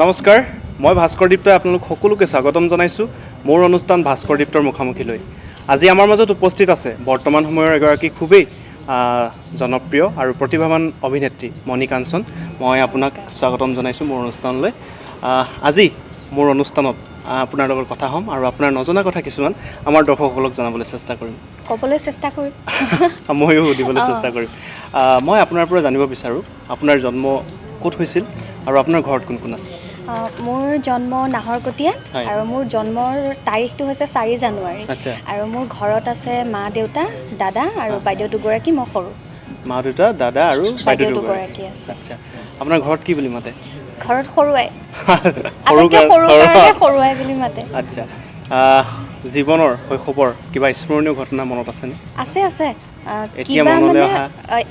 নমস্কাৰ মই ভাস্কৰদীপ্তই আপোনালোক সকলোকে স্বাগতম জনাইছোঁ মোৰ অনুষ্ঠান ভাস্কৰদীপ্তৰ মুখামুখিলৈ আজি আমাৰ মাজত উপস্থিত আছে বৰ্তমান সময়ৰ এগৰাকী খুবেই জনপ্ৰিয় আৰু প্ৰতিভাৱান অভিনেত্ৰী মণিকাঞ্চন মই আপোনাক স্বাগতম জনাইছোঁ মোৰ অনুষ্ঠানলৈ আজি মোৰ অনুষ্ঠানত আপোনাৰ লগত কথা হ'ম আৰু আপোনাৰ নজনা কথা কিছুমান আমাৰ দৰ্শকসকলক জনাবলৈ চেষ্টা কৰিম ক'বলৈ চেষ্টা কৰিম ময়ো সুধিবলৈ চেষ্টা কৰিম মই আপোনাৰ পৰা জানিব বিচাৰোঁ আপোনাৰ জন্ম ক'ত হৈছিল আৰু আপোনাৰ ঘৰত কোন কোন আছে মোৰ জন্ম নাহৰকটীয়া আৰু মোৰ জন্মৰ তাৰিখটো হৈছে 4 জানুৱাৰী আৰু মোৰ ঘৰত আছে মা দেউতা দাদা আৰু বাইদেউ দুগৰাকী মই সৰু মা দেউতা দাদা আৰু বাইদেউ দুগৰাকী আছে আচ্ছা আপোনাৰ ঘৰত কি বুলি মাতে ঘৰত সৰুৱাই আটাইতকৈ সৰু কাৰণে সৰুৱাই বুলি মাতে আচ্ছা জীৱনৰ শৈশৱৰ কিবা স্মৰণীয় ঘটনা মনত আছেনে আছে কিবা মানে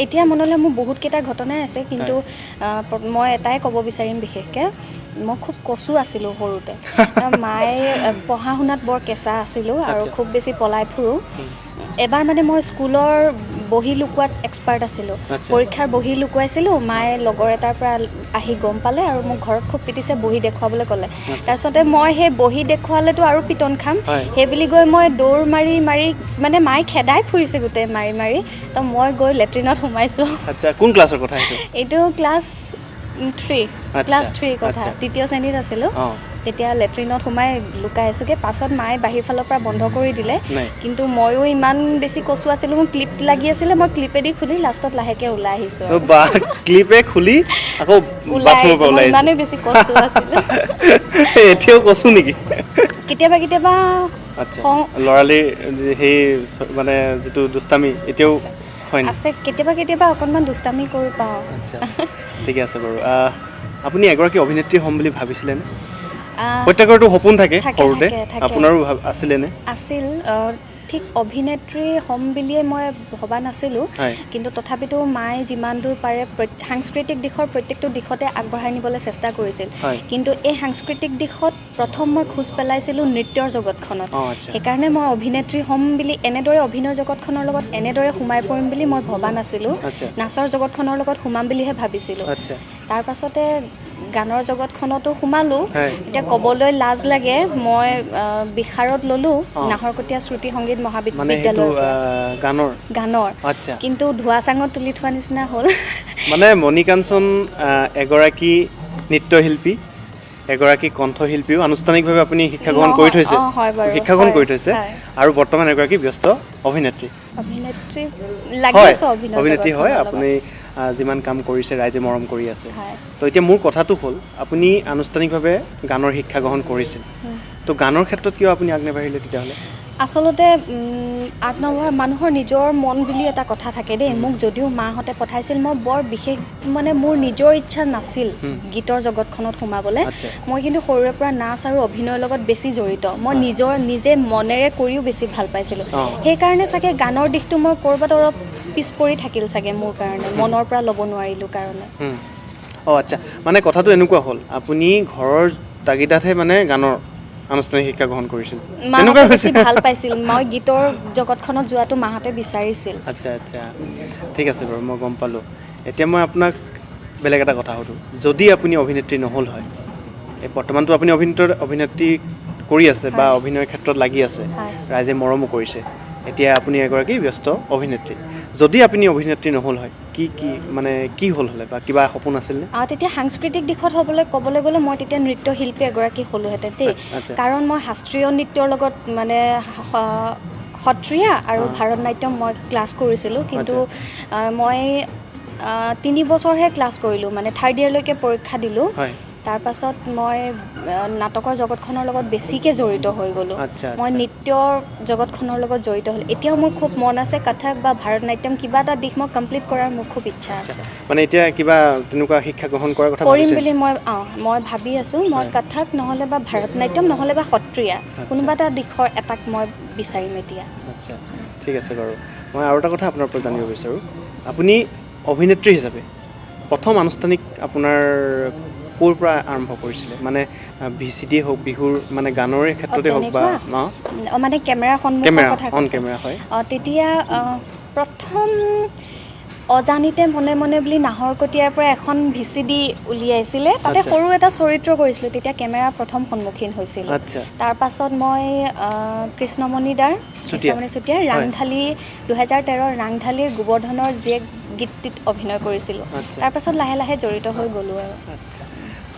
এতিয়া মনলৈ মোৰ বহুত কেইটা ঘটনাই আছে কিন্তু মই এটাই ক'ব বিচাৰিম বিশেষকৈ মই খুব কচু আছিলোঁ সৰুতে মায়ে পঢ়া শুনাত বৰ কেঁচা আছিলোঁ আৰু খুব বেছি পলাই ফুৰোঁ এবাৰ মানে মই স্কুলৰ বহি লুকুৱাত এক্সপাৰ্ট আছিলোঁ পৰীক্ষাৰ বহি লুকুৱাইছিলোঁ মায়ে লগৰ এটাৰ পৰা আহি গম পালে আৰু মোক ঘৰত খুব পিটিছে বহি দেখুৱাবলৈ ক'লে তাৰপিছতে মই সেই বহি দেখুৱালেতো আৰু পিটন খাম সেই বুলি গৈ মই দৌৰ মাৰি মানে মায়ে খেদাই ফুৰিছে গোটেই মাৰি তো মই গৈ লেট্ৰিনত সোমাইছোঁ আচ্ছা কোন ক্লাছৰ কথা এইটো ক্লাছ 3 কথা তৃতীয় শ্ৰেণীত আছিলোঁ তেতিয়া লেট্ৰিনত সোমাই লুকাই আছোঁগৈ পাছত মায়ে বাহিৰ ফালৰ পৰা বন্ধ কৰি দিলে কিন্তু ময়ো ইমান বেছি কচু আছিলোঁ মোৰ ক্লিপ লাগি আছিলে মই ক্লিপেদি খুলি লাষ্টত লাহেকৈ ওলাই আহিছোঁ ক্লিপে খুলি আকৌ ইমানেই বেছি কচু আছিলোঁ এতিয়াও কচু নেকি কেতিয়াবা আচ্ছা ল'ৰালিৰ সেই মানে যিটো দুষ্টামি এতিয়াও আছে কেতিয়াবা অকণমান দুষ্টামি কৰি পাওঁ আচ্ছা ঠিকে আছে বাৰু আপুনি এগৰাকী অভিনেত্ৰী হ'ম বুলি ভাবিছিলেনে প্ৰত্যেকৰটো সপোন থাকে সৰুতে আপোনাৰো আছিলেনে আছিল ঠিক অভিনেত্ৰী হ'ম বুলিয়ে মই ভবা নাছিলোঁ কিন্তু তথাপিতো মায়ে যিমান দূৰ পাৰে সাংস্কৃতিক দিশৰ প্ৰত্যেকটো দিশতে আগবঢ়াই নিবলৈ চেষ্টা কৰিছিল কিন্তু এই সাংস্কৃতিক দিশত প্ৰথম মই খোজ পেলাইছিলোঁ নৃত্যৰ জগতখনত সেইকাৰণে মই অভিনেত্ৰী হ'ম বুলি এনেদৰে অভিনয় জগতখনৰ লগত এনেদৰে সোমাই পৰিম বুলি মই ভবা নাছিলোঁ নাচৰ জগতখনৰ লগত সোমাম বুলিহে ভাবিছিলোঁ তাৰপাছতে গানৰ জগতখনতো সোমালোঁ এতিয়া ক'বলৈ লাজ লাগে মই বিশাৰত ল'লোঁ নাহৰকটীয়া শ্ৰুতি সংগীত মহাবিদ্যালয় গানৰ কিন্তু ধোৱা চাঙত তুলি থোৱা নিচিনা হ'ল মানে মণিকাঞ্চন এগৰাকী নৃত্যশিল্পী এগৰাকী কণ্ঠশিল্পীও আনুষ্ঠানিকভাৱে আপুনি শিক্ষা গ্ৰহণ কৰি থৈছে আৰু বৰ্তমান এগৰাকী ব্যস্ত অভিনেত্ৰী হয় আপুনি যিমান কাম কৰিছে ৰাইজে মৰম কৰি আছে তো এতিয়া মোৰ কথাটো হ'ল আপুনি আনুষ্ঠানিকভাৱে গানৰ শিক্ষা গ্ৰহণ কৰিছিল তো গানৰ ক্ষেত্ৰত কিয় আপুনি আগনেবাঢ়িলে তেতিয়াহ'লে আচলতে আগনবঢ়া মানুহৰ নিজৰ মন বুলি এটা কথা থাকে দেই মোক যদিও মাহঁতে পঠাইছিল মই বৰ বিশেষ মানে মোৰ নিজৰ ইচ্ছা নাছিল গীতৰ জগতখনত সোমাবলৈ মই কিন্তু সৰুৰে পৰা নাচ আৰু অভিনয়ৰ লগত বেছি জড়িত মই নিজে মনেৰে কৰিও বেছি ভাল পাইছিলোঁ সেইকাৰণে চাগে গানৰ দিশটো মই ক'ৰবাত অলপ পিছ পৰি থাকিল চাগে মোৰ কাৰণে মনৰ পৰা ল'ব নোৱাৰিলোঁ কাৰণে আচ্ছা মানে কথাটো এনেকুৱা হ'ল আপুনি ঘৰৰ তাগিদাতহে মানে গানৰ আনুষ্ঠানিক শিক্ষা গ্ৰহণ কৰিছিল তেনেকুৱা বেছি ভাল পাইছিল মই গীতৰ জগতখনত যোৱাটো মাহঁতে বিচাৰিছিল আচ্ছা ঠিক আছে বাৰু মই গম পালোঁ এতিয়া মই আপোনাক বেলেগ এটা কথা সুধোঁ যদি আপুনি অভিনেত্ৰী নহ'ল হয় বৰ্তমানতো আপুনি অভিনেত্ৰী কৰি আছে বা অভিনয়ৰ ক্ষেত্ৰত লাগি আছে ৰাইজে মৰমো কৰিছে এতিয়া আপুনি এগৰাকী ব্যস্ত অভিনেত্ৰী যদি আপুনি অভিনেত্ৰী নহ'ল হয় কি হ'ল হ'লে বা কিবা সপোন আছিলনে তেতিয়া সাংস্কৃতিক দিশত ক'বলৈ গ'লে মই তেতিয়া নৃত্যশিল্পী এগৰাকী হ'লোহেঁতেন দেই কাৰণ মই শাস্ত্ৰীয় নৃত্যৰ লগত মানে সত্ৰীয়া আৰু ভাৰত নাট্যম মই ক্লাছ কৰিছিলোঁ কিন্তু মই 3 বছৰহে ক্লাছ কৰিলোঁ মানে 3rd ইয়েৰলৈকে পৰীক্ষা দিলোঁ তাৰপাছত মই নাটকৰ জগতখনৰ লগত বেছিকৈ জড়িত হৈ গ'লোঁ মই নৃত্যৰ জগতখনৰ লগত জড়িত হ'লোঁ এতিয়াও মোৰ খুব মন আছে কথক বা ভাৰত নাট্যম কিবা এটা দিশ মই কমপ্লিট কৰাৰ মোৰ খুব ইচ্ছা আছে মানে এতিয়া কিবা তেনেকুৱা শিক্ষা গ্ৰহণ কৰাৰ কথা কৰিম বুলি মই ভাবি আছোঁ মই কথক নহ'লে বা ভাৰত নাট্যম নহ'লে বা সত্ৰীয়া কোনোবা এটা দিশৰ এটাক মই বিচাৰিম এতিয়া আচ্ছা ঠিক আছে বাৰু মই আৰু এটা কথা আপোনাৰ পৰা জানিব বিচাৰোঁ আপুনি অভিনেত্ৰী হিচাপে প্ৰথম আনুষ্ঠানিক আপোনাৰ ক'ৰ পৰা আৰম্ভ কৰিছিলে মানে ভিচিডি হওক বিহুৰ মানে গানৰে ক্ষেত্ৰতে হওক বা মানে কেমেৰা সন্মুখৰ কথা অন কেমেৰা হয় তেতিয়া প্ৰথম অজানিতে মনে মনে বুলি নাহৰকটীয়াৰ পৰা এখন VCD উলিয়াইছিলে তাতে সৰু এটা চৰিত্ৰ কৰিছিলোঁ তেতিয়া কেমেৰাৰ প্ৰথম সন্মুখীন হৈছিল তাৰ পাছত মই কৃষ্ণমণি চুতীয়াৰ ৰাংঢালী 2013 ৰাংঢালীৰ গোবৰ্ধনৰ জীয়েক গীতটিত অভিনয় কৰিছিলোঁ তাৰ পাছত লাহে লাহে জড়িত হৈ গ'লোঁ আৰু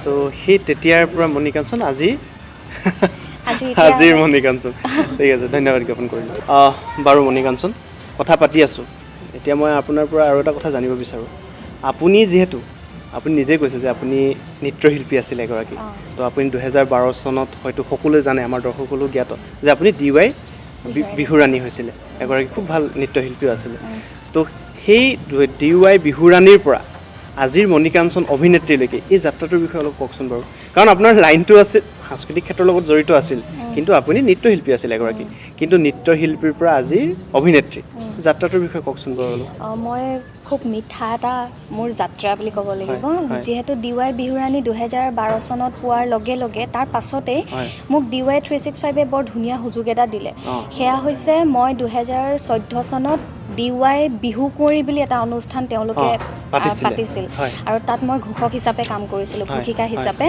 তো সেই তেতিয়াৰ পৰা মণিকাঞ্চন আজিৰ মণিকাঞ্চন ঠিক আছে ধন্যবাদ জ্ঞাপন কৰিলোঁ বাৰু মণিকাঞ্চন কথা পাতি আছোঁ এতিয়া মই আপোনাৰ পৰা আৰু এটা কথা জানিব বিচাৰোঁ আপুনি যিহেতু আপুনি নিজে কৈছে যে আপুনি নৃত্যশিল্পী আছিল এগৰাকী তো আপুনি 2012 চনত হয়তো সকলোৱে জানে আমাৰ দৰ্শকসকলেও জ্ঞাত যে আপুনি DY বিহুৰাণী হৈছিলে এগৰাকী খুব ভাল নৃত্যশিল্পীও আছিলে তো সেই DY বিহুৰাণীৰ পৰা আজিৰ মণিকাঞ্চন অভিনেত্ৰীলৈকে এই যাত্ৰাটোৰ বিষয়ে অলপ কওকচোন বাৰু কাৰণ আপোনাৰ লাইনটো আছে সাংস্কৃতিক ক্ষেত্ৰৰ লগত জড়িত আছিল কিন্তু আপুনি নৃত্যশিল্পী আছিল এগৰাকী কিন্তু নৃত্যশিল্পীৰ পৰা আজিৰ অভিনেত্ৰী যাত্ৰাটোৰ বিষয়ে কওকচোন বাৰু অলপ মই খুব মিঠা এটা মোৰ যাত্ৰা বুলি ক'ব লাগিব যিহেতু DY বিহুৰাণী 2012 চনত পোৱাৰ লগে লগে তাৰ পাছতেই মোক DY 365 বৰ ধুনীয়া সুযোগ এটা দিলে সেয়া হৈছে মই 2014 চনত DY বিহু কুঁৱৰী বুলি এটা অনুষ্ঠান তেওঁলোকে পাতিছিল আৰু তাত মই ঘোষক হিচাপে কাম কৰিছিলোঁ ঘোষিকা হিচাপে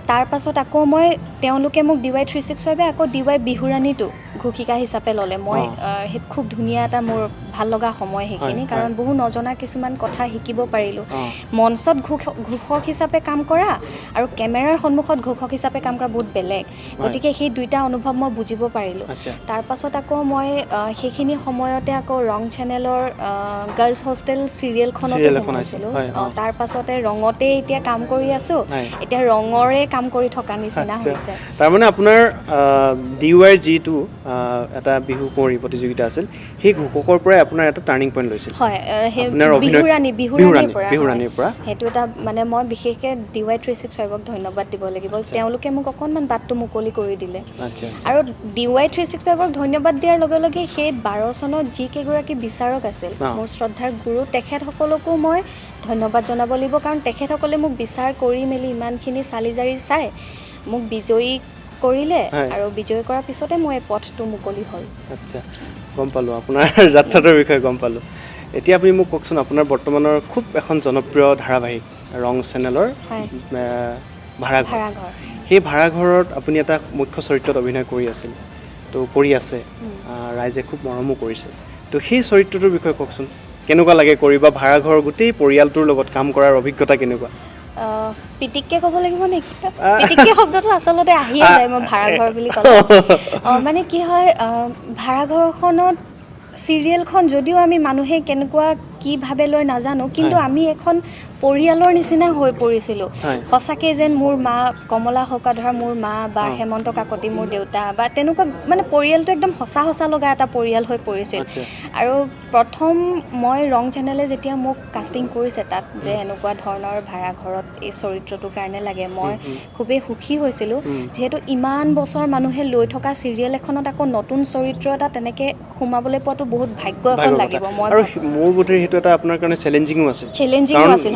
তাৰ পাছত আকৌ মই তেওঁলোকে মোক DY 365 আকৌ DY বিহুৰাণীটো ঘোষিকা হিচাপে ল'লে মই খুব ধুনীয়া এটা মোৰ ভাল লগা সময় সেইখিনি কাৰণ বহু নজনা কিছুমান কথা শিকিব পাৰিলোঁ মঞ্চত ঘোষক হিচাপে কাম কৰা আৰু কেমেৰাৰ সন্মুখত ঘোষক হিচাপে কাম কৰা বহুত বেলেগ গতিকে সেই দুইটা অনুভৱ মই বুজিব পাৰিলোঁ তাৰ পাছত আকৌ মই সেইখিনি সময়তে আকৌ ৰং চেনেলৰ গাৰ্লছ হোষ্টেল চিৰিয়েলখনতো সোমাইছিলোঁ তাৰ পাছতে ৰঙতে এতিয়া কাম কৰি আছোঁ এতিয়া ৰঙৰে কাম কৰি থকা নিচিনা হৈছে তাৰমানে আপোনাৰ DY যিটো এটা বিহু কুঁৱৰী প্ৰতিযোগিতা আছিল সেই ঘোষকৰ পৰাই আপোনাৰ এটা টাৰ্ণিং পইণ্ট লৈছিল হয় বিহুৰাণীৰ পৰা সেইটো এটা মানে মই বিশেষকৈ DY 365ক ধন্যবাদ দিব লাগিব তেওঁলোকে মোক অকণমান বাটটো মুকলি কৰি দিলে আৰু DY 365ক ধন্যবাদ দিয়াৰ লগে লগে সেই 12 চনত যিকেইগৰাকী বিচাৰক আছিল মোৰ শ্ৰদ্ধাৰ গুৰু তেখেতসকলকো মই ধন্যবাদ জনাব লাগিব কাৰণ তেখেতসকলে মোক বিচাৰ কৰি মেলি ইমানখিনি চালি জাৰি চাই মোক বিজয়ী কৰিলে আৰু বিজয় কৰাৰ পিছতে মই পথটো মুকলি হ'ল আচ্ছা গম পালোঁ আপোনাৰ যাত্ৰাটোৰ বিষয়ে গম পালোঁ এতিয়া আপুনি মোক কওকচোন আপোনাৰ বৰ্তমানৰ খুব এখন জনপ্ৰিয় ধাৰাবাহিক ৰং চেনেলৰ ভাড়াঘৰ সেই ভাড়াঘৰত আপুনি এটা মুখ্য চৰিত্ৰত অভিনয় কৰি আছিল তো কৰি আছে ৰাইজে খুব মৰমো কৰিছে তো সেই চৰিত্ৰটোৰ বিষয়ে কওকচোন কেনেকুৱা লাগে কৰি বা ভাড়াঘৰৰ গোটেই পৰিয়ালটোৰ লগত কাম কৰাৰ অভিজ্ঞতা কেনেকুৱা পিটিককে ক'ব লাগিব নেকি পিটিককে শব্দটো আচলতে আহিয়ে যায় মই ভাড়াঘৰ বুলি ক'লে মানে কি হয় ভাড়াঘৰখনত চিৰিয়েলখন যদিও আমি মানুহে কেনেকুৱা কি ভাবে লৈ নাজানো কিন্তু আমি এখন পৰিয়ালৰ নিচিনা হৈ পৰিছিলোঁ সঁচাকে যেন মোৰ মা কমলা হকাধৰা মোৰ মা বা হেমন্ত কাকতি মোৰ দেউতা বা তেনেকুৱা মানে পৰিয়ালটো একদম সঁচা লগা এটা পৰিয়াল হৈ পৰিছিল আৰু প্ৰথম মই ৰং চেনেলে যেতিয়া মোক কাষ্টিং কৰিছে তাত যে এনেকুৱা ধৰণৰ ভাড়াঘৰত এই চৰিত্ৰটোৰ কাৰণে লাগে মই খুবেই সুখী হৈছিলোঁ যিহেতু ইমান বছৰ মানুহে লৈ থকা চিৰিয়েল এখনত আকৌ নতুন চৰিত্ৰ এটা তেনেকৈ সোমাবলৈ পোৱাটো বহুত ভাগ্য এখন লাগিব মই আৰু মোৰ বোধে সেইটো এটা আপোনাৰ কাৰণে চেলেঞ্জিঙো আছিল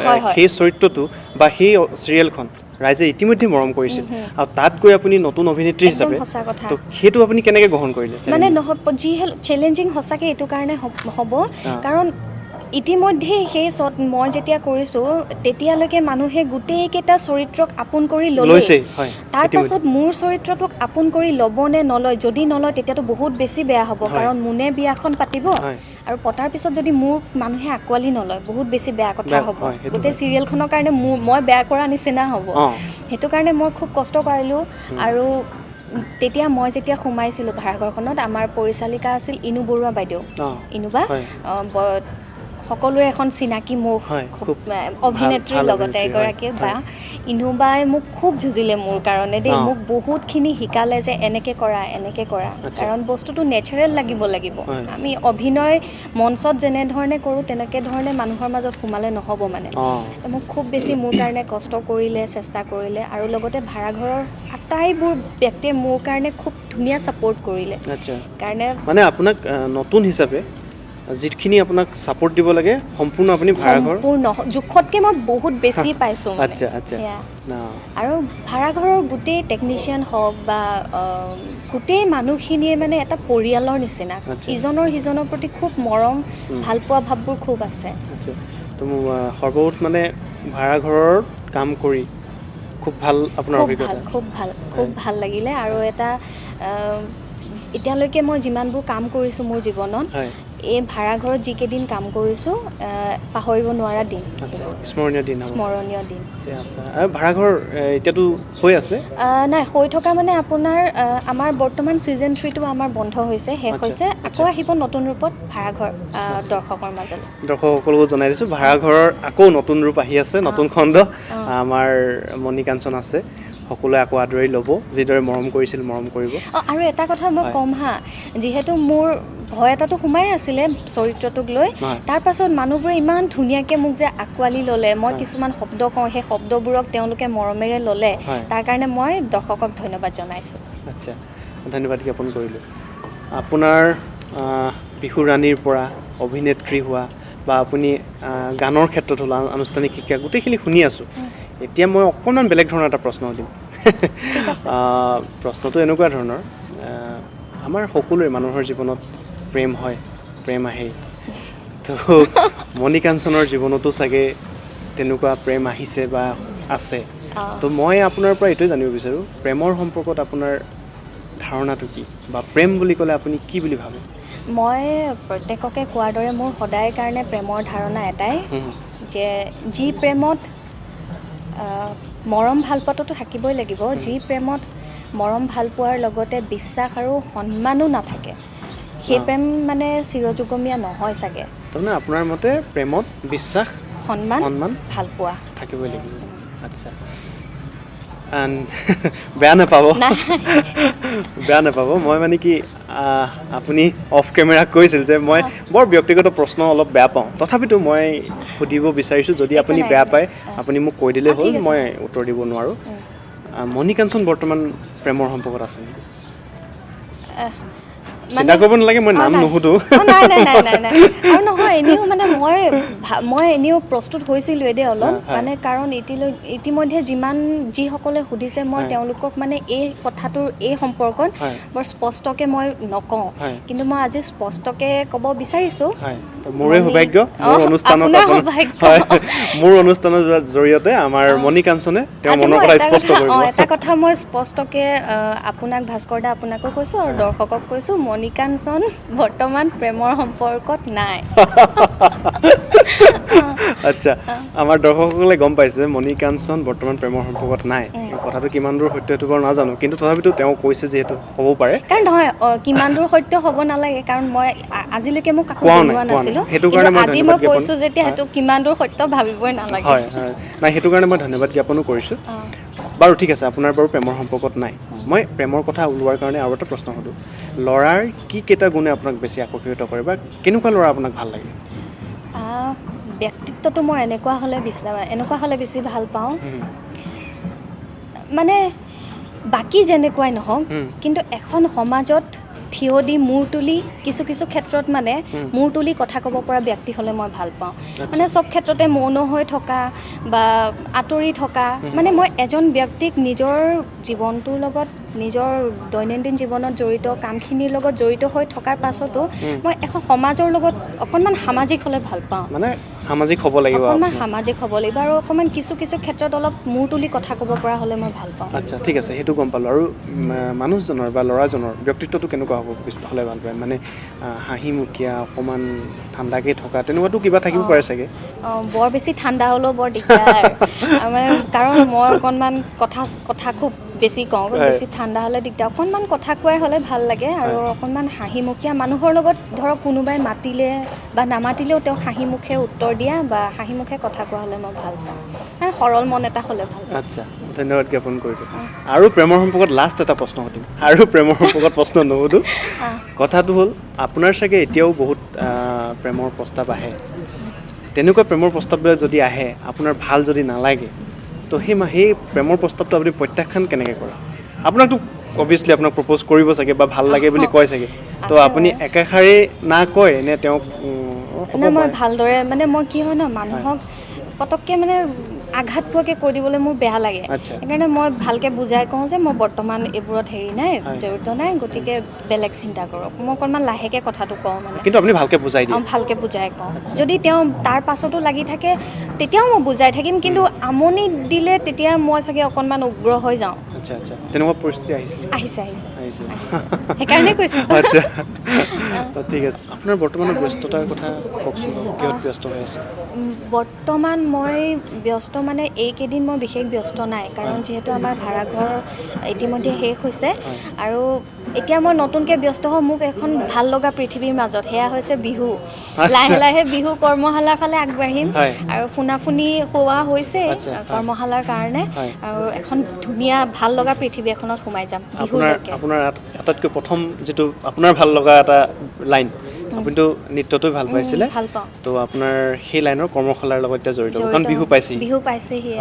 হয় সেই চৰিত্ৰটো বা সেই চিৰিয়েলখন ৰাইজে ইতিমধ্যে মৰম কৰিছিল আৰু তাত গৈ আপুনি নতুন অভিনেত্ৰী হিচাপে তো সেইটো আপুনি কেনেকৈ গ্ৰহণ কৰিলে মানে যি চেলেঞ্জিং সঁচাকৈ এইটো কাৰণে হ'ব কাৰণ ইতিমধ্যে সেই মই যেতিয়া কৰিছোঁ তেতিয়ালৈকে মানুহে গোটেইকেইটা চৰিত্ৰক আপোন কৰি ল'লে তাৰ পাছত মোৰ চৰিত্ৰটোক আপোন কৰি ল'ব নে নলয় যদি নলয় তেতিয়াতো বহুত বেছি বেয়া হ'ব কাৰণ মোনে বিয়াখন পাতিব আৰু পতাৰ পিছত যদি মোক মানুহে আঁকোৱালি নলয় বহুত বেছি বেয়া কথা হ'ব গোটেই চিৰিয়েলখনৰ কাৰণে মই বেয়া কৰা নিচিনা হ'ব সেইটো কাৰণে মই খুব কষ্ট কৰিলোঁ আৰু তেতিয়া মই যেতিয়া সোমাইছিলোঁ ভাড়াঘৰখনত আমাৰ পৰিচালিকা আছিল ইনু বৰুৱা বাইদেউ ইনুবা সকলোৰে এখন চিনাকি মুখ খুব অভিনেত্ৰীৰ লগতে এগৰাকী বা ইনুবাই মোক খুব যুঁজিলে মোৰ কাৰণে দেই মোক বহুতখিনি শিকালে যে এনেকৈ কৰা কাৰণ বস্তুটো নেচাৰেল লাগিব আমি অভিনয় মঞ্চত যেনেধৰণে কৰোঁ তেনেকৈ ধৰণে মানুহৰ মাজত সোমালে নহ'ব মানে মোক খুব বেছি মোৰ কাৰণে কষ্ট কৰিলে চেষ্টা কৰিলে আৰু লগতে ভাড়াঘৰৰ আটাইবোৰ ব্যক্তিয়ে মোৰ কাৰণে খুব ধুনীয়া ছাপোৰ্ট কৰিলে কাৰণে মানে আপোনাক নতুন হিচাপে যিখিনি আপোনাক ছাপোৰ্ট দিব লাগে সম্পূৰ্ণ আপুনি ভাড়াঘৰ সম্পূৰ্ণ জোখতকৈ মই বহুত বেছি পাইছোঁ আচ্ছা আৰু ভাড়াঘৰৰ গোটেই টেকনিচিয়ান হওক বা গোটেই মানুহখিনিয়ে মানে এটা পৰিয়ালৰ নিচিনা ইজনৰ সিজনৰ প্ৰতি খুব মৰম ভাল পোৱা ভাৱবোৰ খুব আছে তো সৰ্বমুঠ মানে ভাড়াঘৰৰ কাম কৰি খুব ভাল আপোনাৰ অভিজ্ঞতা খুব ভাল লাগিলে আৰু এটা এতিয়ালৈকে মই যিমানবোৰ কাম কৰিছোঁ মোৰ জীৱনত এই ভাড়াঘৰত যিকেইদিন কাম কৰিছোঁ পাহৰিব নোৱাৰা দিন স্মৰণীয় দিন আৰু ভাড়াঘৰ এতিয়াতো হৈ আছে নাই হৈ থকা মানে আপোনাৰ আমাৰ বৰ্তমান ছিজন 3টো আমাৰ বন্ধ হৈছে শেষ হৈছে আকৌ আহিব নতুন ৰূপত ভাড়াঘৰ দৰ্শকৰ মাজলৈ দৰ্শকসকলকো জনাই দিছোঁ ভাড়াঘৰৰ আকৌ নতুন ৰূপ আহি আছে নতুন খণ্ড আমাৰ মণিকাঞ্চন আছে সকলোৱে আকৌ আদৰি ল'ব যিদৰে মৰম কৰিছিল মৰম কৰিব আৰু এটা কথা মই ক'ম হা যিহেতু মোৰ ভয় এটাতো সোমাই আছিলে চৰিত্ৰটোক লৈ তাৰ পাছত মানুহবোৰে ইমান ধুনীয়াকৈ মোক যে আঁকোৱালি ল'লে মই কিছুমান শব্দ কওঁ সেই শব্দবোৰক তেওঁলোকে মৰমেৰে ল'লে তাৰ কাৰণে মই দৰ্শকক ধন্যবাদ জনাইছোঁ আচ্ছা ধন্যবাদ জ্ঞাপন কৰিলোঁ আপোনাৰ বিহু ৰাণীৰ পৰা অভিনেত্ৰী হোৱা বা আপুনি গানৰ ক্ষেত্ৰত হ'ল আনুষ্ঠানিক শিক্ষা গোটেইখিনি শুনি আছোঁ এতিয়া মই অকণমান বেলেগ ধৰণৰ এটা প্ৰশ্ন সুধিম প্ৰশ্নটো এনেকুৱা ধৰণৰ আমাৰ সকলোৰে মানুহৰ জীৱনত প্ৰেম হয় প্ৰেম আহে তো মণিকাঞ্চনৰ জীৱনতো চাগে তেনেকুৱা প্ৰেম আহিছে বা আছে তো মই আপোনাৰ পৰা এইটোৱে জানিব বিচাৰোঁ প্ৰেমৰ সম্পৰ্কত আপোনাৰ ধাৰণাটো কি বা প্ৰেম বুলি ক'লে আপুনি কি বুলি ভাবে মই প্ৰত্যেককে কোৱাৰ দৰে মোৰ সদায় কাৰণে প্ৰেমৰ ধাৰণা এটাই যে যি প্ৰেমত মৰম ভাল পোৱাটো থাকিবই লাগিব যি প্ৰেমত মৰম ভাল পোৱাৰ লগতে বিশ্বাস আৰু সন্মানো নাথাকে সেই প্ৰেম মানে চিৰযুগমীয়া নহয় চাগে তাৰমানে আপোনাৰ মতে প্ৰেমত বিশ্বাস সন্মান ভাল পোৱা থাকিবই লাগিব আচ্ছা বেয়া নাপাব মই মানে কি আপুনি অফ কেমেৰা কৈছিল যে মই বৰ ব্যক্তিগত প্ৰশ্ন অলপ বেয়া পাওঁ তথাপিতো মই সুধিব বিচাৰিছোঁ যদি আপুনি বেয়া পায় আপুনি মোক কৈ দিলেই হ'ল মই উত্তৰ দিব নোৱাৰোঁ মণিকাঞ্চন বৰ্তমান প্ৰেমৰ সম্পৰ্কত আছে নেকি চিন্তা কৰিব নালাগে মই নাম নুসুধো নাই আৰু নহয় এনেও মানে মই এনেও প্ৰস্তুত হৈছিলোঁ দেই অলপ মানে কাৰণ ইতিমধ্যে যিসকলে সুধিছে মই তেওঁলোকক মানে এই কথাটোৰ এই সম্পৰ্কত বৰ স্পষ্টকৈ মই নকওঁ কিন্তু মই আজি স্পষ্টকৈ ক'ব বিচাৰিছোঁ মোৰে সৌভাগ্য মোৰ অনুষ্ঠানৰ জৰিয়তে আমাৰ মণিকাঞ্চনে তেওঁৰ মনৰ কথা স্পষ্ট কৰিব এটা কথা মই স্পষ্টকৈ আপোনাক ভাস্কৰ দা আপোনাকো কৈছোঁ আৰু দৰ্শকক কৈছোঁ মণিকাঞ্চন বৰ্তমান প্ৰেমৰ সম্পৰ্কত নাই আচ্ছা আমাৰ দৰ্শকসকলে গম পাইছে যে মণিকাঞ্চন বৰ্তমান প্ৰেমৰ সম্পৰ্কত নাই কথাটো কিমান দূৰ সত্য সেইটো বাৰু নাজানো কিন্তু তথাপিতো তেওঁ কৈছে যিহেতু হ'ব পাৰে কাৰণ নহয় কিমান দূৰ সত্য হ'ব নালাগে কাৰণ মই আজিলৈকে মোক কাকো জনোৱা নাছিলোঁ কিন্তু আজি মই কৈছোঁ যেতিয়া সেইটো কিমান দূৰ সত্য ভাবিবই নালাগে হয় নাই সেইটো কাৰণে মই ধন্যবাদ জ্ঞাপনো কৰিছোঁ বাৰু ঠিক আছে আপোনাৰ বাৰু প্ৰেমৰ সম্পৰ্কত নাই মই প্ৰেমৰ কথা ওলোৱাৰ কাৰণে আৰু এটা প্ৰশ্ন সুধোঁ ল'ৰাৰ কি কেইটা গুণে আপোনাক বেছি আকৰ্ষিত কৰে বা কেনেকুৱা ল'ৰা আপোনাক ভাল লাগে ব্যক্তিত্বটো মই এনেকুৱা হ'লে বেছি ভাল পাওঁ মানে বাকী যেনেকুৱাই নহওক কিন্তু এখন সমাজত থিয় দি মূৰ তুলি কিছু ক্ষেত্ৰত মানে মূৰ তুলি কথা ক'ব পৰা ব্যক্তি হ'লে মই ভাল পাওঁ মানে চব ক্ষেত্ৰতে মৌন হৈ থকা বা আঁতৰি থকা মানে মই এজন ব্যক্তিক নিজৰ জীৱনটোৰ লগত নিজৰ দৈনন্দিন জীৱনত জড়িত কামখিনিৰ লগত জড়িত হৈ থকাৰ পাছতো মই এখন সমাজৰ লগত অকণমান সামাজিক হ'লে ভাল পাওঁ মানে সামাজিক হ'ব লাগিব অকণমান সামাজিক হ'ব লাগিব আৰু অকণমান কিছু ক্ষেত্ৰত অলপ মূৰ তুলি কথা ক'ব পৰা হ'লে মই ভাল পাওঁ আচ্ছা ঠিক আছে সেইটো গম পালোঁ আৰু মানুহজনৰ বা ল'ৰাজনৰ ব্যক্তিত্বটো কেনেকুৱা হ'ব হ'লে ভাল পায় মানে হাঁহিমুখীয়া অকণমান ঠাণ্ডাকৈ থকা তেনেকুৱাতো কিবা থাকিব পাৰে চাগে বৰ বেছি ঠাণ্ডা হ'লেও বৰ দিগদাৰ কাৰণ মই অকণমান কথা খুব বেছি কওঁ বেছি ঠাণ্ডা হ'লে দিগদাৰ অকণমান কথা কোৱাই হ'লে ভাল লাগে আৰু অকণমান হাঁহিমুখীয়া মানুহৰ লগত ধৰক কোনোবাই মাতিলে বা নামাতিলেও তেওঁ হাঁহিমুখে উত্তৰ দিয়া বা হাঁহিমুখে কথা কোৱা হ'লে মই ভাল পাওঁ সৰল মন এটা হ'লে ভাল পাওঁ আচ্ছা ধন্যবাদ জ্ঞাপন কৰিলোঁ আৰু প্ৰেমৰ সম্পৰ্কত লাষ্ট এটা প্ৰশ্ন সুধিম আৰু প্ৰেমৰ সম্পৰ্কত প্ৰশ্ন নুসুধোঁ কথাটো হ'ল আপোনাৰ চাগে এতিয়াও বহুত প্ৰেমৰ প্ৰস্তাৱ আহে তেনেকুৱা প্ৰেমৰ প্ৰস্তাৱবিলাক যদি আহে আপোনাৰ ভাল যদি নালাগে তো সেই প্ৰেমৰ প্ৰস্তাৱটো আপুনি প্ৰত্যাখ্যান কেনেকৈ কৰে আপোনাকতো অভিয়াছলি আপোনাক প্ৰপ'জ কৰিব চাগে বা ভাল লাগে বুলি কয় চাগে তো আপুনি একেষাৰে না কয় নে তেওঁক মই ভালদৰে মানে মই কি হয় ন মানুহক পটককৈ মানে আঘাত পোৱাকৈ কৈ দিবলৈ মোৰ বেয়া লাগে সেইকাৰণে মই ভালকৈ বুজাই কওঁ যে মই বৰ্তমান এইবোৰত হেৰি নাই জড়িত নাই গতিকে বেলেগ চিন্তা কৰক মই অকণমান লাহেকৈ কথাটো কওঁ মানে কিন্তু আপুনি ভালকৈ বুজাই দিয়ে ভালকৈ বুজাই কওঁ যদি তেওঁ তাৰ পাছতো লাগি থাকে তেতিয়াও মই বুজাই থাকিম কিন্তু আমনি দিলে তেতিয়া মই চাগে অকণমান উগ্ৰ হৈ যাওঁ আচ্ছা আচ্ছা তেনেকুৱা পৰিস্থিতি আহিছে সেইকাৰণে কৈছোঁ আচ্ছা ঠিক আছে আপোনাৰ বৰ্তমানৰ ব্যস্ততাৰ কথা কওকচোন কিহত ব্যস্ত হৈ আছে বৰ্তমান মই ব্যস্ত মানে এইকেইদিন মই বিশেষ ব্যস্ত নাই কাৰণ যিহেতু আমাৰ ভাড়াঘৰ ইতিমধ্যে শেষ হৈছে আৰু এতিয়া মই নতুনকৈ ব্যস্ত হওঁ মোক এখন ভাল লগা পৃথিৱীৰ মাজত সেয়া হৈছে বিহু লাহে লাহে বিহু কৰ্মশালাৰ ফালে আগবাঢ়িম আৰু ফুনাফুনি হোৱা হৈছে কৰ্মশালাৰ কাৰণে আৰু এখন ধুনীয়া ভাল লগা পৃথিৱী এখনত সোমাই যাম বিহুলৈকে আপোনাৰ আটাইতকৈ প্ৰথম যিটো আপোনাৰ ভাল লগা এটা লাইন আপুনিতো নৃত্যটো ভাল পাইছিলে ভাল পাওঁ তো আপোনাৰ সেই লাইনৰ কৰ্মশালাৰ লগত এতিয়া জড়িত কাৰণ বিহু পাইছেহি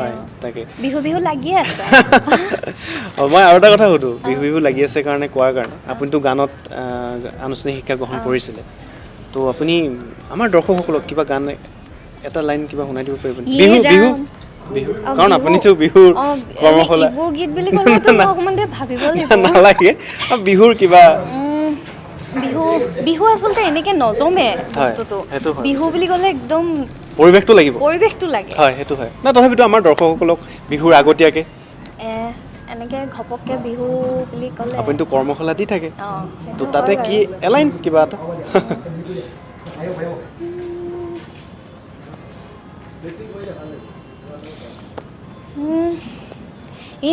তাকে বিহু লাগিয়ে আছে মই আৰু এটা কথা সুধোঁ বিহু লাগি আছে কাৰণে কোৱাৰ কাৰণে আপুনিতো গানত আনুষ্ঠানিক শিক্ষা গ্ৰহণ কৰিছিলে তো আপুনি আমাৰ দৰ্শকসকলক কিবা গান এটা লাইন কিবা শুনাই দিব পাৰিব বিহু কাৰণ আপুনিতো বিহুৰ কৰ্মশালা গীত বুলি ক'লেতো মই অকণমান ভাবিব লাগিব নালাগে বিহুৰ কিবা বিহু আচলতে এনেকৈ নজমে বস্তুটো বিহু বুলি ক'লে একদম পৰিৱেশটো লাগে হয় সেইটো হয় না তথাপিতো আমাৰ দৰ্শকসকলক বিহুৰ আগতীয়াকৈ এনেকৈ ঘপককৈ বিহু বুলি ক'লে আপুনিতো কৰ্মশালা দি থাকে তো তাতে কি এলাইন কিবা এটা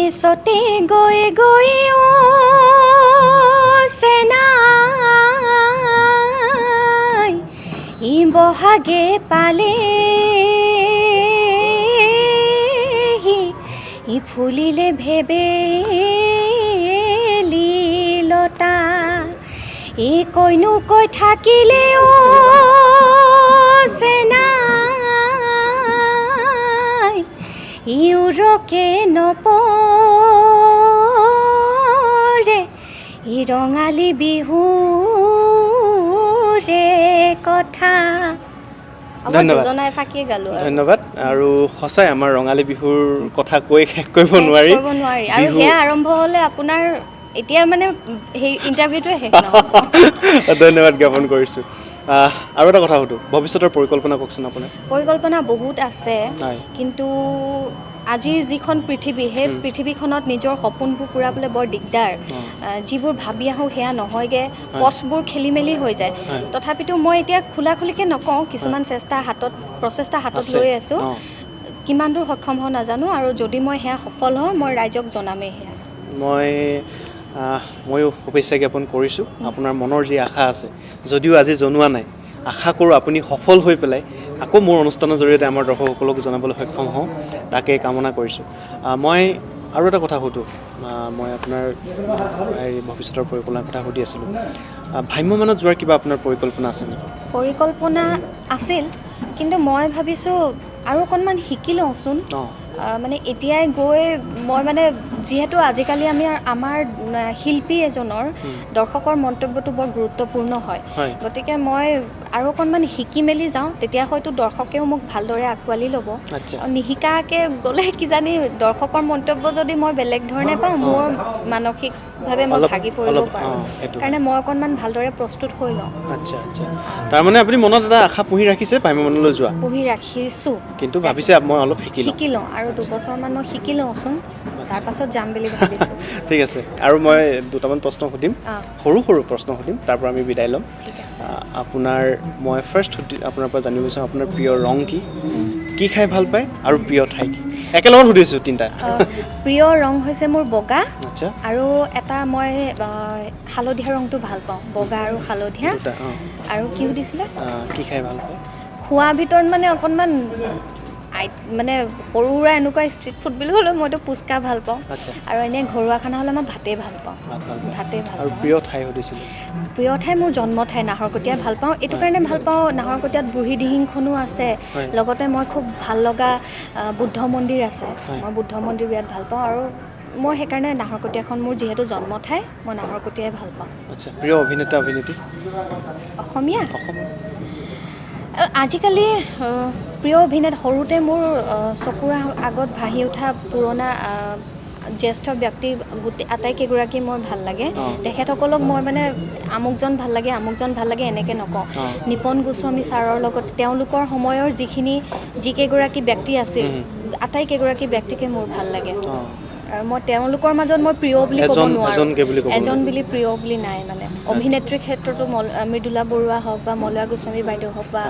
ইছতে গৈ গৈ চেনাই ই বহাগে পালে ই ফুলিলে ভেবেলি লতা ই কৈনো কৈ থাকিলে চেনাই ইউৰকে নপৰে ই ৰঙালী বিহুৰে কথা ধন্যবাদ আৰু সঁচাই আমাৰ ৰঙালী বিহুৰ কথা কৈ শেষ কৰিব নোৱাৰি আৰু সেয়া আৰম্ভ হ'লে আপোনাৰ এতিয়া মানে সেই ইণ্টাৰভিউটোৱে শেষ নহ'ব ধন্যবাদ জ্ঞাপন কৰিছোঁ আৰু এটা কথা সুধোঁ ভৱিষ্যতৰ পৰিকল্পনা কওকচোন আপোনাৰ পৰিকল্পনা বহুত আছে কিন্তু আজিৰ যিখন পৃথিৱী সেই পৃথিৱীখনত নিজৰ সপোনবোৰ পূৰাবলৈ বৰ দিগদাৰ যিবোৰ ভাবি আহোঁ সেয়া নহয়গৈ পথবোৰ খেলি মেলি হৈ যায় তথাপিতো মই এতিয়া খোলা খুলিকৈ নকওঁ কিছুমান প্ৰচেষ্টা হাতত লৈ আছোঁ কিমান দূৰ সক্ষম হওঁ নাজানো আৰু যদি মই সেয়া সফল হওঁ মই ৰাইজক জনামেই সেয়া ময়ো শুভেচ্ছা জ্ঞাপন কৰিছোঁ আপোনাৰ মনৰ যি আশা আছে যদিও আজি জনোৱা নাই আশা কৰোঁ আপুনি সফল হৈ পেলাই আকৌ মোৰ অনুষ্ঠানৰ জৰিয়তে আমাৰ দৰ্শকসকলক জনাবলৈ সক্ষম হওঁ তাকে কামনা কৰিছোঁ মই আৰু এটা কথা সুধোঁ মই আপোনাৰ এই ভৱিষ্যতৰ পৰিকল্পনাৰ কথা সুধি আছিলোঁ ভ্ৰাম্যমানত যোৱাৰ কিবা আপোনাৰ পৰিকল্পনা আছে নেকি পৰিকল্পনা আছিল কিন্তু মই ভাবিছোঁ আৰু অকণমান শিকি লওঁচোন মানে এতিয়াই গৈ মই মানে যিহেতু আজিকালি আমাৰ শিল্পী এজনৰ দৰ্শকৰ মন্তব্যটো বৰ গুৰুত্বপূৰ্ণ হয় গতিকে মই আৰু অকণমান শিকি মেলি যাওঁ তেতিয়া হয়তো দৰ্শকেও মোক ভালদৰে আঁকোৱালি ল'ব নিশিকাকৈ গ'লে কিজানি দৰ্শকৰ মন্তব্য যদি মই বেলেগ ধৰণে পাওঁ মোৰ মানসিকভাৱে মই ভাগি পৰিব পাৰোঁ সেইকাৰণে মই অকণমান ভালদৰে প্ৰস্তুত হৈ লওঁ আচ্ছা আচ্ছা তাৰমানে আপুনি মনত এটা আশা পুহি ৰাখিছে ভ্ৰাম্যমানলৈ যোৱা পুহি ৰাখিছোঁ কিন্তু ভাবিছে মই অলপ শিকি লওঁ আৰু 2 বছৰমান মই শিকি লওঁচোন তাৰপাছত যাম বুলি ভাবিছোঁ ঠিক আছে আৰু মই দুটামান প্ৰশ্ন সুধিম সৰু প্ৰশ্ন সুধিম তাৰ পৰা আমি বিদায় ল'ম আপোনাৰ মই ফাৰ্ষ্ট আপোনাৰ পৰা জানিব বিচাৰোঁ আপোনাৰ প্ৰিয় ৰং কি খাই ভাল পায় আৰু প্ৰিয় ঠাই কি একেলগত সুধিছোঁ তিনিটা প্ৰিয় ৰং হৈছে মোৰ বগা আৰু এটা মই হালধীয়া ৰংটো ভাল পাওঁ বগা আৰু হালধীয়া আৰু কি সুধিছিলে কি খাই ভাল পায় খোৱাৰ ভিতৰত মানে অকণমান মানে সৰু সুৰা এনেকুৱা ষ্ট্ৰীট ফুড বুলি ক'লেও মইতো পুচকা ভাল পাওঁ আৰু এনেই ঘৰুৱা খানা হ'লে মই ভাতেই ভাল পাওঁ আৰু প্ৰিয় ঠাই সুধিছিলোঁ প্ৰিয় ঠাই মোৰ জন্ম ঠাই নাহৰকটীয়া ভাল পাওঁ এইটো কাৰণে ভাল পাওঁ নাহৰকটীয়াত বুঢ়ী দিহিংখনো আছে লগতে মই খুব ভাল লগা বুদ্ধ মন্দিৰ আছে মই বুদ্ধ মন্দিৰ বিৰাট ভাল পাওঁ আৰু মই সেইকাৰণে নাহৰকটীয়াখন মোৰ যিহেতু জন্ম ঠাই মই নাহৰকটীয়াই ভাল পাওঁ প্ৰিয় অভিনেতা অভিনেত্ৰী অসমীয়া আজিকালি প্ৰিয় অভিনেতা সৰুতে মোৰ চকুৰ আগত ভাহি উঠা পুৰণা জ্যেষ্ঠ ব্যক্তি গোটেই আটাইকেইগৰাকী মোৰ ভাল লাগে তেখেতসকলক মই মানে আমুকজন ভাল লাগে এনেকৈ নকওঁ নিপন গোস্বামী ছাৰৰ লগত তেওঁলোকৰ সময়ৰ যিকেইগৰাকী ব্যক্তি আছিল আটাইকেইগৰাকী ব্যক্তিকে মোৰ ভাল লাগে আৰু মই তেওঁলোকৰ মাজত মই প্ৰিয় বুলি ক'ব নোৱাৰোঁ এজন বুলি প্ৰিয় বুলি নাই মানে অভিনেত্ৰীৰ ক্ষেত্ৰতো মৃদুলা বৰুৱা হওক বা মলয়া গোস্বামী বাইদেউ হওক বা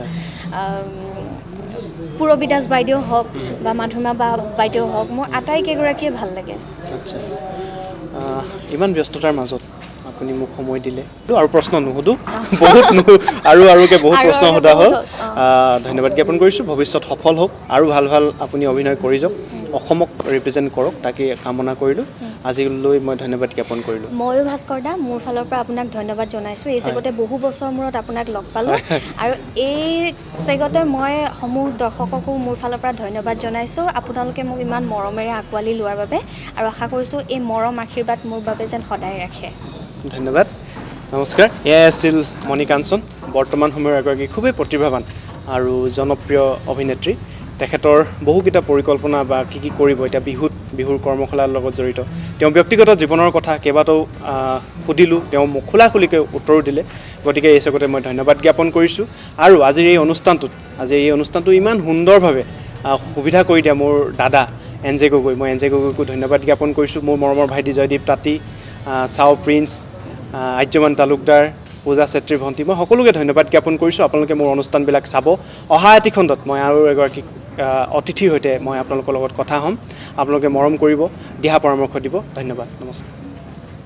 পূৰবী দাস বাইদেউ হওক বা মাধুৰ্মা বা বাইদেউ হওক মোৰ আটাইকেইগৰাকীয়ে ভাল লাগে আচ্ছা ইমান ব্যস্ততাৰ মাজত আপুনি মোক সময় দিলে আৰু প্ৰশ্ন নুসুধো বহুত আৰুকে বহুত প্ৰশ্ন সোধা হ'ল ধন্যবাদ জ্ঞাপন কৰিছোঁ ভৱিষ্যত সফল হওক আৰু ভাল ভাল আপুনি অভিনয় কৰি যাওক অসমক ৰিপ্ৰেজেণ্ট কৰক তাকে কামনা কৰিলোঁ আজিলৈ মই ধন্যবাদ জ্ঞাপন কৰিলোঁ ময়ো ভাস্কৰ দা মোৰ ফালৰ পৰা আপোনাক ধন্যবাদ জনাইছোঁ এই চেগতে বহু বছৰ মূৰত আপোনাক লগ পালোঁ আৰু এই চেগতে মই সমূহ দৰ্শককো মোৰ ফালৰ পৰা ধন্যবাদ জনাইছোঁ আপোনালোকে মোক ইমান মৰমেৰে আঁকোৱালি লোৱাৰ বাবে আৰু আশা কৰিছোঁ এই মৰম আশীৰ্বাদ মোৰ বাবে যেন সদায় ৰাখে ধন্যবাদ নমস্কাৰ এয়াই আছিল মণিকাঞ্চন বৰ্তমান সময়ৰ এগৰাকী খুবেই প্ৰতিভাৱান আৰু জনপ্ৰিয় অভিনেত্ৰী তেখেতৰ বহুকেইটা পৰিকল্পনা বা কি কৰিব এতিয়া বিহুৰ কৰ্মশালাৰ লগত জড়িত তেওঁ ব্যক্তিগত জীৱনৰ কথা কেইবাটাও সুধিলোঁ তেওঁ মোক খোলাখুলিকৈ উত্তৰো দিলে গতিকে এই চকতে মই ধন্যবাদ জ্ঞাপন কৰিছোঁ আৰু আজিৰ এই অনুষ্ঠানটো ইমান সুন্দৰভাৱে সুবিধা কৰি দিয়া মোৰ দাদা এনজে গগৈ মই এনজে গগৈকো ধন্যবাদ জ্ঞাপন কৰিছোঁ মোৰ মৰমৰ ভাইটি জয়দীপ তাঁতী চাও প্ৰিন্স আৰ্যমান তালুকদাৰ পূজা চেত্ৰী ভণ্টি মই সকলোকে ধন্যবাদ জ্ঞাপন কৰিছোঁ আপোনালোকে মোৰ অনুষ্ঠানবিলাক চাব অহা এটি খণ্ডত মই আৰু এগৰাকী অতিথিৰ সৈতে মই আপোনালোকৰ লগত কথা হ'ম আপোনালোকে মৰম কৰিব দিহা পৰামৰ্শ দিব ধন্যবাদ নমস্কাৰ